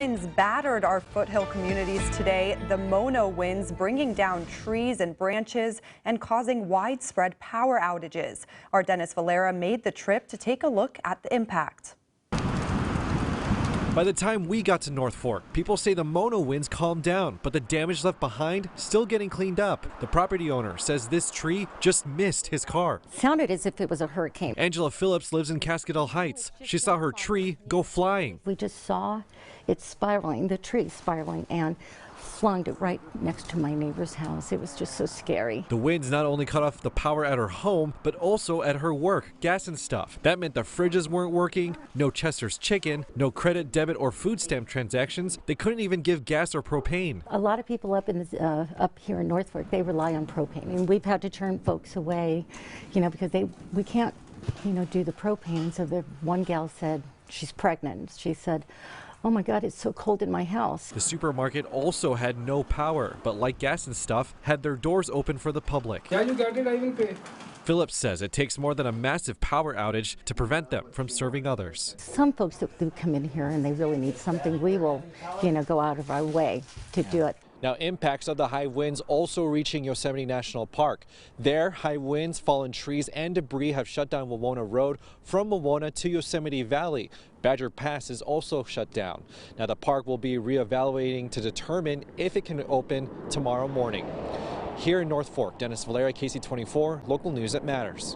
Winds battered our foothill communities today. The Mono winds bringing down trees and branches and causing widespread power outages. Our Dennis Valera made the trip to take a look at the impact. By the time we got to North Fork, people say the Mono winds calmed down, but the damage left behind still getting cleaned up. The property owner says this tree just missed his car. Sounded as if it was a hurricane. Angela Phillips lives in Cascadel Heights. She saw her tree go flying. We just saw it spiraling, the tree spiraling, and flung it right next to my neighbor's house. It was just so scary. The winds not only cut off the power at her home, but also at her work, gas and stuff. That meant the fridges weren't working, no Chester's chicken, no credit, debit, or food stamp transactions. They couldn't even give gas or propane. A lot of people up here in North Fork, they rely on propane, and we've had to turn folks away, because we can't, do the propane. So the one gal said she's pregnant. She said, "Oh my God, it's so cold in my house." The supermarket also had no power, but like gas and stuff, had their doors open for the public. Yeah, you got it, I will pay. Phillips says it takes more than a massive power outage to prevent them from serving others. Some folks that do come in here and they really need something, we will, go out of our way to do it. Now, impacts of the high winds also reaching Yosemite National Park. There, high winds, fallen trees, and debris have shut down Wawona Road from Wawona to Yosemite Valley. Badger Pass is also shut down. Now, the park will be reevaluating to determine if it can open tomorrow morning. Here in North Fork, Dennis Valera, KSEE 24, local news that matters.